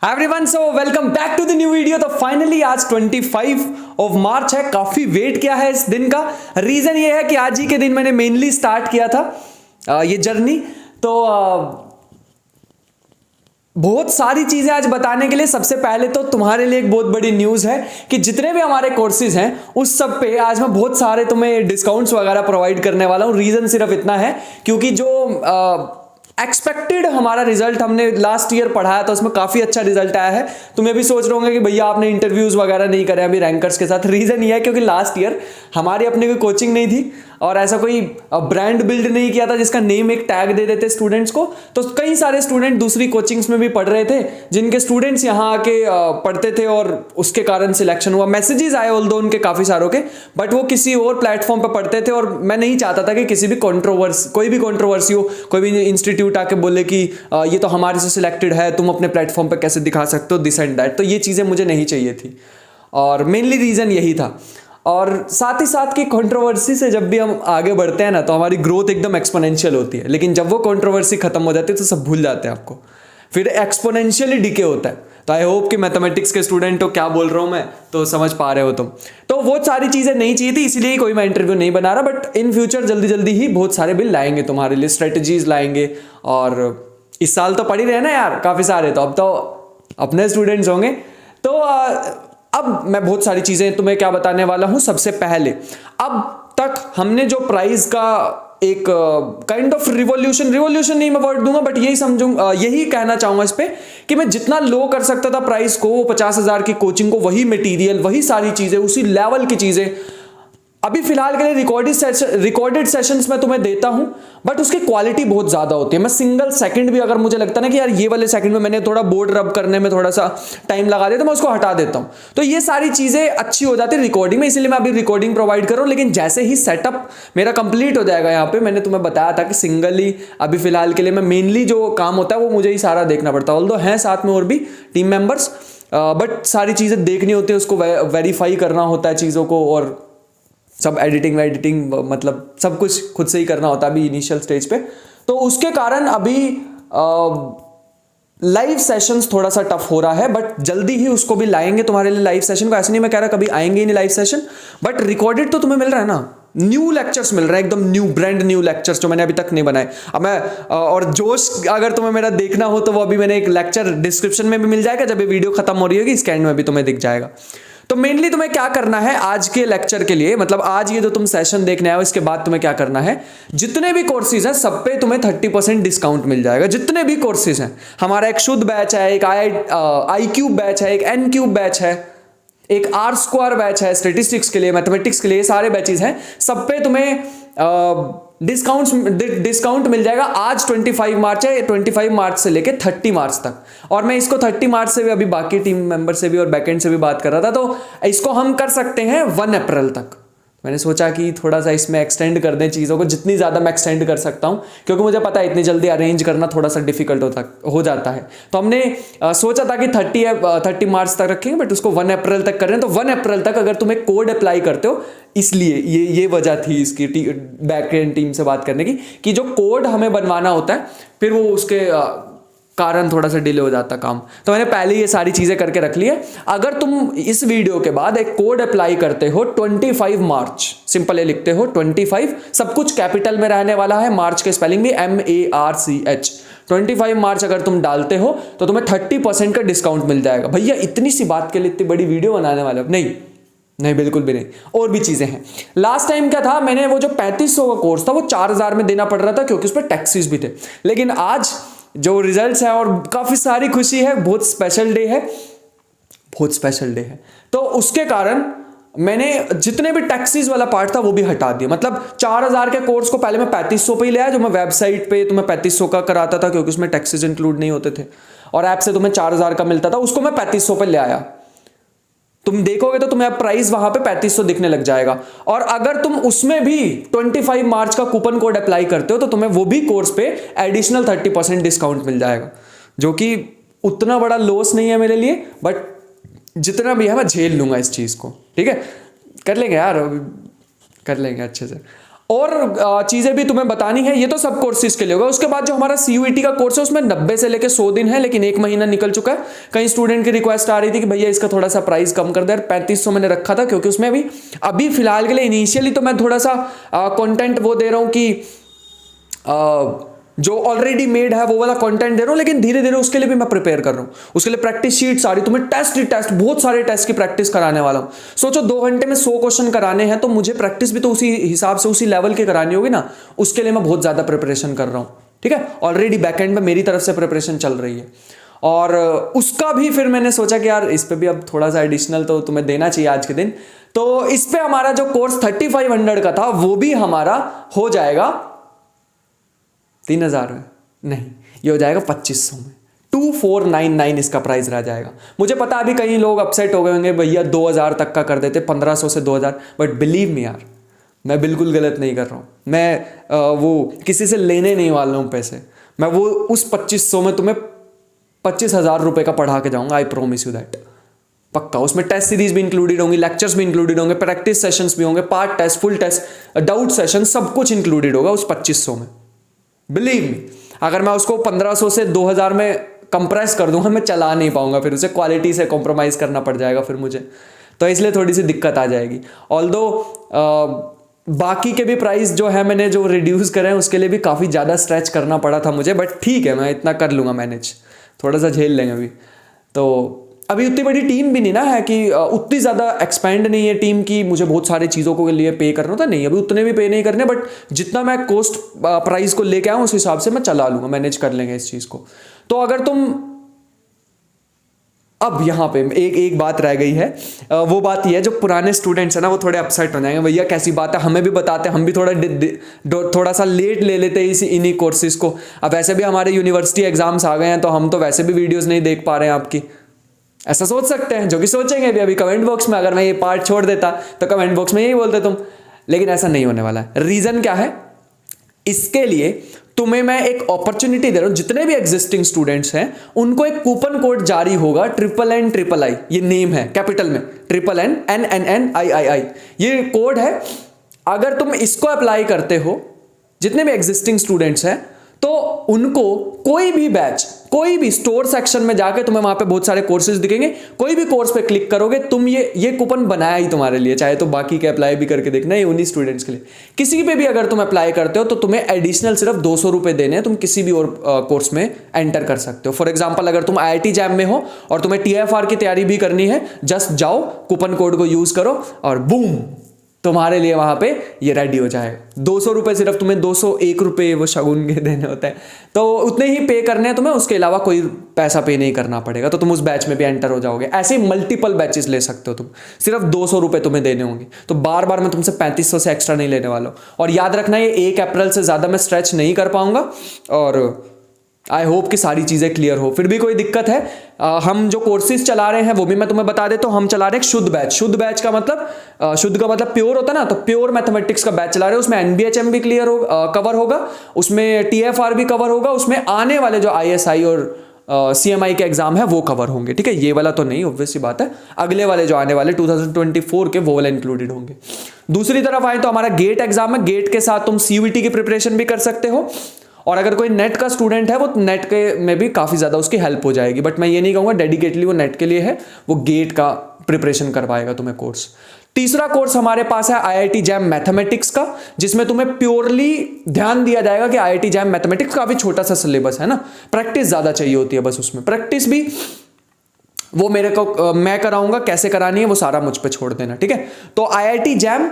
Hi everyone, so welcome back to the new video. तो finally आज 25 of March है। काफी वेट किया है इस दिन का। रीजन ये है कि आज ही के दिन मैंने मेनली स्टार्ट किया था ये जर्नी। तो बहुत सारी चीजें आज बताने के लिए। सबसे पहले तो तुम्हारे लिए एक बहुत बड़ी न्यूज है कि जितने भी हमारे कोर्सेज हैं उस सब पे आज मैं बहुत सारे तुम्हें डिस्काउंट्स वगैरह प्रोवाइड करने वाला हूं। रीजन सिर्फ इतना है क्योंकि जो एक्सपेक्टेड हमारा रिजल्ट हमने लास्ट ईयर पढ़ाया था उसमें काफी अच्छा रिजल्ट आया है। तुम ये भी सोच रहे होंगे कि भैया आपने इंटरव्यूज वगैरह नहीं करे अभी रैंकर्स के साथ। रीजन ये है क्योंकि लास्ट ईयर हमारी अपनी कोई कोचिंग नहीं थी और ऐसा कोई ब्रांड बिल्ड नहीं किया था जिसका नेम एक टैग दे देते स्टूडेंट्स को। तो कई सारे स्टूडेंट दूसरी कोचिंग्स में भी पढ़ रहे थे जिनके स्टूडेंट्स यहाँ आके पढ़ते थे और उसके कारण सिलेक्शन हुआ। मैसेजेस आए ऑल्दो उनके काफी सारों के, बट वो किसी और प्लेटफॉर्म पर पढ़ते थे और मैं नहीं चाहता था कि किसी भी कोई भी कंट्रोवर्सी हो, कोई भी इंस्टीट्यूट आके बोले कि ये तो हमारे से सिलेक्टेड है, तुम अपने प्लेटफॉर्म पर कैसे दिखा सकते हो, दिस एंड दैट। तो ये चीजें मुझे नहीं चाहिए थी और मेनली रीजन यही था। और साथ ही साथ की कंट्रोवर्सी से जब भी हम आगे बढ़ते हैं ना तो हमारी ग्रोथ एकदम एक्सपोनेंशियल होती है, लेकिन जब वो कंट्रोवर्सी खत्म हो जाती है तो सब भूल जाते हैं आपको, फिर एक्सपोनेंशियली डिके होता है। तो आई होप कि मैथमेटिक्स के स्टूडेंट हो क्या बोल रहा हूं मैं तो समझ पा रहे हो तुम। तो वो सारी चीजें नहीं चाहिए थी, इसलिए कोई मैं इंटरव्यू नहीं बना रहा। बट इन फ्यूचर जल्दी जल्दी ही बहुत सारे बिल लाएंगे तुम्हारे लिए, स्ट्रेटजीज लाएंगे। और इस साल तो पढ़ ही रहे ना यार काफी सारे, तो अब तो अपने स्टूडेंट्स होंगे। तो अब मैं बहुत सारी चीजें तुम्हें क्या बताने वाला हूं। सबसे पहले अब तक हमने जो प्राइस का एक काइंड ऑफ रिवॉल्यूशन नहीं मैं वर्ड दूंगा, बट यही समझूंगा, यही कहना चाहूंगा इस पे कि मैं जितना लो कर सकता था प्राइस को, वो 50,000 की कोचिंग को, वही मटेरियल, वही सारी चीजें, उसी लेवल की चीजें अभी फिलहाल के लिए रिकॉर्डेड सेशंस में तुम्हें देता हूं। बट उसकी क्वालिटी बहुत ज्यादा होती है। मैं सिंगल सेकंड भी अगर मुझे लगता है ना कि यार ये वाले सेकंड में मैंने थोड़ा बोर्ड रब करने में थोड़ा सा टाइम लगा दिया तो मैं उसको हटा देता हूं। तो ये सारी चीजें अच्छी हो जाती है रिकॉर्डिंग में, इसलिए मैं अभी रिकॉर्डिंग प्रोवाइड कर रहा हूं। लेकिन जैसे ही सेटअप मेरा कंप्लीट हो जाएगा, यहाँ पे मैंने तुम्हें बताया था कि सिंगली अभी फिलहाल के लिए मैं मेनली जो काम होता है वो मुझे ही सारा देखना पड़ता है। ऑल्दो हैं साथ में और भी टीम मेंबर्स, बट सारी चीजें देखनी होती है, उसको वेरीफाई करना होता है चीजों को, और सब एडिटिंग मतलब सब कुछ खुद से ही करना होता है अभी इनिशियल स्टेज पे। तो उसके कारण अभी लाइव सेशंस थोड़ा सा टफ हो रहा है, बट जल्दी ही उसको भी लाएंगे तुम्हारे लिए लाइव सेशन को। ऐसे नहीं मैं कह रहा कभी आएंगे ही नहीं लाइव सेशन, बट रिकॉर्डेड तो तुम्हें मिल रहा है ना, न्यू लेक्चर्स मिल रहे हैं, एकदम न्यू ब्रांड न्यू लेक्चर्स जो मैंने अभी तक नहीं बनाए। अब मैं और जोश अगर तुम्हें मेरा देखना हो तो वो अभी मैंने एक लेक्चर डिस्क्रिप्शन में भी मिल जाएगा, जब ये वीडियो खत्म हो रही होगी इसके एंड में भी तुम्हें दिख जाएगा। तो मेनली तुम्हें क्या करना है आज के लेक्चर के लिए, मतलब आज ये जो तुम सेशन देखने आए हो इसके बाद तुम्हें क्या करना है, जितने भी कोर्सेज हैं सब पे तुम्हें 30% डिस्काउंट मिल जाएगा। जितने भी कोर्सेज हैं, हमारा एक शुद्ध बैच है, एक आई क्यूब बैच है, एक एन क्यूब बैच है, एक आर स्क्वायर बैच है स्टेटिस्टिक्स के लिए, मैथमेटिक्स के लिए, सारे बैचेज हैं, सब पे तुम्हें डिस्काउंट मिल जाएगा। आज 25 मार्च है, 25 मार्च से लेके 30 मार्च तक। और मैं इसको 30 मार्च से भी अभी बाकी टीम मेंबर से भी और बैकएंड से भी बात कर रहा था, तो इसको हम कर सकते हैं 1 अप्रैल तक। मैंने सोचा कि थोड़ा सा इसमें एक्सटेंड कर दें चीज़ों को, जितनी ज़्यादा मैं एक्सटेंड कर सकता हूँ, क्योंकि मुझे पता है इतनी जल्दी अरेंज करना थोड़ा सा डिफिकल्ट हो जाता है। तो हमने सोचा था कि 30 मार्च तक रखेंगे, बट उसको 1 अप्रैल तक कर रहे हैं। तो 1 अप्रैल तक अगर तुम एक कोड अप्लाई करते हो, इसलिए ये वजह थी इसकी बैकएंड टीम से बात करने की, कि जो कोड हमें बनवाना होता है फिर वो उसके कारण थोड़ा सा डिले हो जाता काम। तो मैंने पहले ये सारी चीजें करके रख ली है। अगर तुम इस वीडियो के बाद एक कोड अप्लाई करते हो 25 मार्च, सिंपल ये लिखते हो 25, सब कुछ कैपिटल में रहने वाला है, मार्च के स्पेलिंग भी MARCH, 25 मार्च अगर तुम डालते हो तो तुम्हें 30% का डिस्काउंट मिल जाएगा। भैया इतनी सी बात के लिए इतनी बड़ी वीडियो बनाने वाले हो? नहीं बिल्कुल भी नहीं। और भी चीजें हैं। लास्ट टाइम क्या था, मैंने वो जो 3500 का कोर्स था वो 4000 में देना पड़ रहा था क्योंकि उस पर टैक्सेस भी थे। लेकिन आज जो रिजल्ट्स है और काफी सारी खुशी है, बहुत स्पेशल डे है, तो उसके कारण मैंने जितने भी टैक्सेस वाला पार्ट था वो भी हटा दिया। मतलब 4000 के कोर्स को पहले मैं 3500 पे ही ले आया, जो मैं वेबसाइट पे तुम्हें 3500 का कराता था क्योंकि उसमें टैक्सेस इंक्लूड नहीं होते थे, और ऐप से तुम्हें 4000 का मिलता था, उसको मैं 3500 पे ले आया। तुम देखोगे तो तुम्हें प्राइस वहां पे 3500 दिखने लग जाएगा। और अगर तुम उसमें भी 25 मार्च का कूपन कोड अप्लाई करते हो तो तुम्हें वो भी कोर्स पे एडिशनल 30% डिस्काउंट मिल जाएगा, जो कि उतना बड़ा लॉस नहीं है मेरे लिए, बट जितना भी है मैं झेल लूंगा इस चीज को। ठीक है, कर लेंगे यार, कर लेंगे अच्छे से। और चीज़ें भी तुम्हें बतानी है। ये तो सब कोर्सेज के लिए होगा। उसके बाद जो हमारा CUET का कोर्स है उसमें 90 से लेकर 100 दिन है, लेकिन 1 महीना निकल चुका है। कई स्टूडेंट की रिक्वेस्ट आ रही थी कि भैया इसका थोड़ा सा प्राइस कम कर दे। 3500 मैंने रखा था क्योंकि उसमें अभी फिलहाल के लिए इनिशियली तो मैं थोड़ा सा कंटेंट वो दे रहा हूँ कि जो ऑलरेडी मेड है वो वाला कंटेंट दे रहा हूं, लेकिन धीरे धीरे उसके लिए भी मैं प्रिपेयर कर रहा हूं। उसके लिए प्रैक्टिस शीट्स आ रही, तुम्हें टेस्ट बहुत सारे टेस्ट की प्रैक्टिस कराने वाला हूं। सोचो 2 घंटे में 100 क्वेश्चन कराने हैं, तो मुझे प्रैक्टिस भी तो उसी हिसाब से उसी लेवल की करानी होगी ना। उसके लिए मैं बहुत ज्यादा प्रिपरेशन कर रहा हूं, ठीक है। ऑलरेडी बैकएंड में मेरी तरफ से प्रिपरेशन चल रही है, और उसका भी फिर मैंने सोचा कि यार इस पे भी अब थोड़ा सा एडिशनल तो तुम्हें देना चाहिए आज के दिन। तो इस पे हमारा जो कोर्स 3500 का था वो भी हमारा हो जाएगा 3000 में, नहीं ये हो जाएगा 2500 में। 2499 इसका प्राइस रह जाएगा। मुझे पता अभी कई लोग अपसेट हो गए होंगे, भैया 2000 तक का कर देते, 1500 से 2000, बट बिलीव मी यार मैं बिल्कुल गलत नहीं कर रहा हूँ। मैं वो किसी से लेने नहीं वाला हूँ पैसे। मैं वो उस 2500 में तुम्हें 25,000 रुपये का पढ़ा के जाऊँगा, आई प्रोमिस यू दैट, पक्का। उसमें टेस्ट सीरीज भी इंक्लूडेड होंगी, लेक्चर्स भी इंक्लूडेड होंगे, प्रैक्टिस सेशंस भी होंगे, part test, full test, doubt session, सब कुछ इंक्लूडेड होगा उस 2500 में। बिलीव मी, अगर मैं उसको 1500 से 2000 में कंप्रेस कर दूंगा, मैं चला नहीं पाऊंगा, फिर उसे क्वालिटी से कॉम्प्रोमाइज़ करना पड़ जाएगा फिर मुझे, तो इसलिए थोड़ी सी दिक्कत आ जाएगी। ऑल्दो बाकी के भी प्राइस जो है मैंने जो रिड्यूस करे हैं उसके लिए भी काफ़ी ज़्यादा स्ट्रेच करना पड़ा था मुझे, बट ठीक है मैं इतना कर लूँगा मैनेज, थोड़ा सा झेल लेंगे अभी। तो अभी उतनी बड़ी टीम भी नहीं ना है कि उतनी ज़्यादा एक्सपेंड नहीं है टीम की, मुझे बहुत सारी चीज़ों को लिए पे करना था, नहीं अभी उतने भी पे नहीं करने, बट जितना मैं कॉस्ट प्राइस को लेके आऊँ उस हिसाब से मैं चला लूँगा, मैनेज कर लेंगे इस चीज़ को। तो अगर तुम अब यहाँ पे एक बात रह गई है, वो बात ये है, जो पुराने स्टूडेंट्स हैं ना वो थोड़े अपसेट हो जाएंगे, भैया कैसी बात है, हमें भी बताते, हम भी थोड़ा सा लेट ले लेते हैं इन्हीं कोर्सेज को। अब वैसे भी हमारे यूनिवर्सिटी एग्जाम्स आ गए हैं, तो हम तो वैसे भी वीडियोज़ नहीं देख पा रहे हैं आपकी, ऐसा सोच सकते हैं, जो कि सोचेंगे भी अभी कमेंट बॉक्स में। अगर मैं ये पार्ट छोड़ देता तो कमेंट बॉक्स में यही बोलते तुम, लेकिन ऐसा नहीं होने वाला है। रीज़न क्या है, इसके लिए तुम्हें मैं एक अपॉर्चुनिटी दे रहा हूं। जितने भी एग्जिस्टिंग स्टूडेंट्स हैं उनको एक कूपन कोड जारी होगा, NNNIII, ये नेम है कैपिटल में, NNNNIII ये कोड है। अगर तुम इसको अप्लाई करते हो, जितने भी एग्जिस्टिंग स्टूडेंट्स हैं, तो उनको कोई भी बैच, कोई भी स्टोर सेक्शन में जाके तुम्हें वहां पे बहुत सारे कोर्सेज दिखेंगे, कोई भी कोर्स पे क्लिक करोगे तुम, ये कूपन बनाया ही तुम्हारे लिए, चाहे तो बाकी के अप्लाई भी करके देखना, ये उन्हीं स्टूडेंट्स के लिए। किसी पे भी अगर तुम अप्लाई करते हो तो तुम्हें एडिशनल सिर्फ 200 रुपए देने हैं, तुम किसी भी और कोर्स में एंटर कर सकते हो। फॉर एग्जाम्पल अगर तुम IIT जैम में हो और तुम्हें TFR की तैयारी भी करनी है, जस्ट जाओ कूपन कोड को यूज करो और बूम, तुम्हारे लिए वहां पे ये रेडी हो जाएगा। 200 रुपए सिर्फ तुम्हें 201 रुपए वो शगुन के देने होते हैं, तो उतने ही पे करने हैं तुम्हें, उसके अलावा कोई पैसा पे नहीं करना पड़ेगा, तो तुम उस बैच में भी एंटर हो जाओगे। ऐसे मल्टीपल बैचेस ले सकते हो तुम, सिर्फ 200 रुपए तुम्हें देने होंगे। तो बार बार मैं तुमसे 3500 से एक्स्ट्रा नहीं लेने वाला हूँ। और याद रखना ये 1 अप्रैल से ज़्यादा मैं स्ट्रेच नहीं कर पाऊंगा, और आई होप कि सारी चीज़ें क्लियर हो। फिर भी कोई दिक्कत है, हम जो कोर्सेज चला रहे हैं वो भी मैं तुम्हें बता देता हूँ। हम चला रहे हैं शुद्ध बैच। शुद्ध बैच का मतलब, शुद्ध का मतलब प्योर होता है ना, तो प्योर मैथमेटिक्स का बैच चला रहे हैं। उसमें NBHM भी क्लियर कवर होगा, उसमें TFR भी कवर होगा, उसमें आने वाले जो ISI और CMI के एग्जाम है वो कवर होंगे, ठीक है। ये वाला तो नहीं, ऑब्वियस सी बात है, अगले वाले जो आने वाले 2024 के वो वाले इंक्लूडेड होंगे। दूसरी तरफ आए तो हमारा गेट एग्जाम है, गेट के साथ तुम CUET की प्रिपरेशन भी कर सकते हो, और अगर कोई नेट का स्टूडेंट है वो नेट के में भी काफ़ी ज़्यादा उसकी हेल्प हो जाएगी। बट मैं ये नहीं कहूँगा डेडिकेटली वो नेट के लिए है, वो गेट का प्रिपरेशन करवाएगा तुम्हें कोर्स। तीसरा कोर्स हमारे पास है IIT जैम मैथमेटिक्स का, जिसमें तुम्हें प्योरली ध्यान दिया जाएगा कि IIT जैम मैथमेटिक्स काफ़ी छोटा सा सिलेबस है ना, प्रैक्टिस ज़्यादा चाहिए होती है बस उसमें। प्रैक्टिस भी वो मैं कराऊंगा, कैसे करानी है वो सारा मुझ पर छोड़ देना, ठीक है। तो IIT जैम,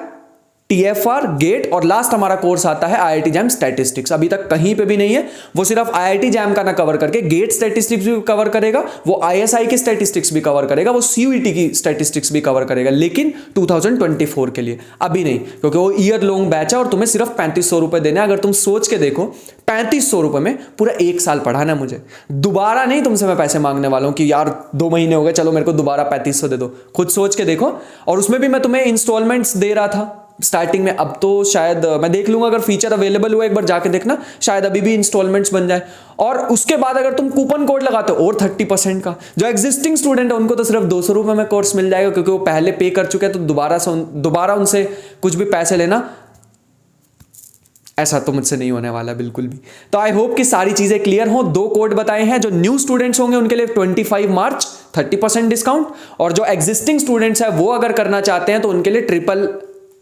TFR, गेट, और लास्ट हमारा कोर्स आता है IIT जैम स्टैटिस्टिक्स। अभी तक कहीं पे भी नहीं है, वो सिर्फ IIT जैम का ना कवर करके गेट स्टैटिस्टिक्स भी कवर करेगा, वो ISI की स्टैटिस्टिक्स भी कवर करेगा, वो CUET की स्टैटिस्टिक्स भी कवर करेगा, लेकिन 2024 के लिए अभी नहीं, क्योंकि वो ईयर लॉन्ग बैच है और तुम्हें सिर्फ 3500 रुपए देने। अगर तुम सोच के देखो, 3500 रुपए में पूरा 1 साल पढ़ाना है मुझे, दोबारा नहीं तुमसे मैं पैसे मांगने वाला हूं कि यार 2 महीने हो गए चलो मेरे को दोबारा 3500 दे दो। खुद सोच के देखो। और उसमें भी मैं तुम्हें इंस्टॉलमेंट्स दे रहा था स्टार्टिंग में, अब तो शायद मैं देख लूंगा, अगर फीचर अवेलेबल हुआ एक बार जाके देखना, शायद अभी भी इंस्टॉलमेंट्स बन जाए। और उसके बाद अगर तुम कूपन कोड लगाते हो और 30% का, जो एग्जिस्टिंग स्टूडेंट है उनको तो सिर्फ 200 रुपए में कोर्स मिल जाएगा, क्योंकि वो पहले पे कर चुके हैं, तो दोबारा उनसे कुछ भी पैसे लेना ऐसा तो मुझसे नहीं होने वाला बिल्कुल भी। तो आई होप कि सारी चीज़ें क्लियर हो। 2 कोड बताए हैं, जो न्यू स्टूडेंट्स होंगे उनके लिए 25 मार्च 30% डिस्काउंट, और जो एग्जिस्टिंग स्टूडेंट्स है वो अगर करना चाहते हैं तो उनके लिए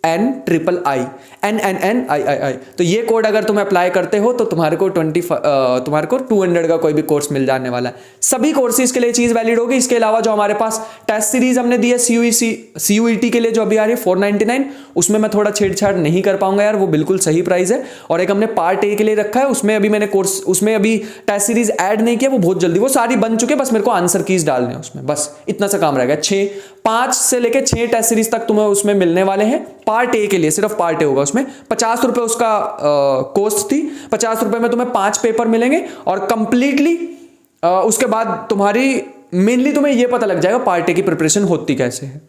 NNNII NNNII। तो ये कोड अगर तुम अप्लाई करते हो तो तुम्हारे को 200 का कोई भी कोर्स मिल जाने वाला है। सभी कोर्सेज के लिए चीज़ वैलिड होगी। इसके अलावा जो हमारे पास टेस्ट सीरीज हमने दी है CUET के लिए जो अभी आ रही है 499, उसमें मैं थोड़ा छेड़छाड़ नहीं कर पाऊंगा यार, वो बिल्कुल सही प्राइस है। और एक हमने पार्ट ए के लिए रखा है, उसमें अभी मैंने कोर्स, उसमें अभी टेस्ट सीरीज ऐड नहीं किया, वो बहुत जल्दी, वो सारी बन चुके, बस मेरे को आंसर कीज डालने हैं उसमें, बस इतना सा काम रहेगा। 5 से लेकर 6 टेस्ट सीरीज तक तुम्हें उसमें मिलने वाले हैं। पार्ट ए के लिए सिर्फ पार्ट ए होगा, उसमें 50 रुपए उसका कॉस्ट थी। 50 रुपए में तुम्हें 5 पेपर मिलेंगे और कंप्लीटली उसके बाद तुम्हारी मेनली तुम्हें यह पता लग जाएगा पार्ट ए की प्रिपरेशन होती कैसे है।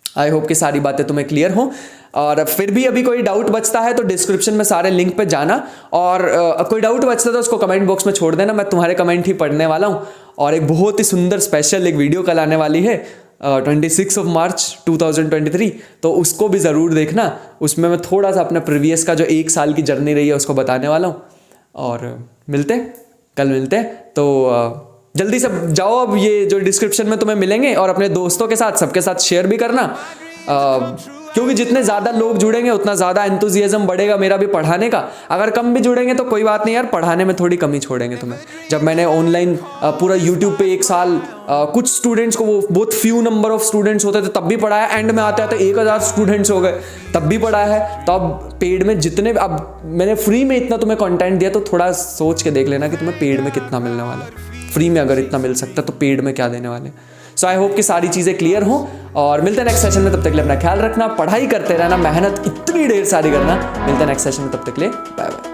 आई होप कि सारी बातें तुम्हें क्लियर हो। और फिर भी अभी कोई डाउट बचता है तो डिस्क्रिप्शन में सारे लिंक पे जाना, और कोई डाउट बचता है तो उसको कमेंट बॉक्स में छोड़ देना, मैं तुम्हारे कमेंट ही पढ़ने वाला हूँ। और एक बहुत ही सुंदर स्पेशल एक वीडियो कल आने वाली है 26 मार्च 2023, तो उसको भी ज़रूर देखना। उसमें मैं थोड़ा सा अपने प्रीवियस का जो 1 साल की जर्नी रही है उसको बताने वाला हूँ। और कल मिलते हैं। तो जल्दी से जाओ, अब ये जो डिस्क्रिप्शन में तुम्हें मिलेंगे, और अपने दोस्तों के साथ सबके साथ शेयर भी करना, क्योंकि जितने ज़्यादा लोग जुड़ेंगे उतना ज़्यादा एंथुजियाज्म बढ़ेगा मेरा भी पढ़ाने का। अगर कम भी जुड़ेंगे तो कोई बात नहीं यार, पढ़ाने में थोड़ी कमी छोड़ेंगे तुम्हें। जब मैंने ऑनलाइन पूरा यूट्यूब पे 1 साल कुछ स्टूडेंट्स को, वो बहुत फ्यू नंबर ऑफ स्टूडेंट्स होते थे तब भी पढ़ाया, एंड में आते आते 1000 स्टूडेंट्स हो गए तब भी पढ़ाया है। तो अब पेड में जितने, अब मैंने फ्री में इतना तुम्हें कंटेंट दिया, तो थोड़ा सोच के देख लेना कि तुम्हें पेड में कितना मिलने वाला है। फ्री में अगर इतना मिल सकता तो पेड में क्या देने वाले। सो आई होप कि सारी चीज़ें क्लियर हो, और मिलते हैं नेक्स्ट सेशन में। तब तक के लिए अपना ख्याल रखना, पढ़ाई करते रहना, मेहनत इतनी ढेर सारी करना। मिलते हैं नेक्स्ट सेशन में, तब तक के लिए बाय बाय।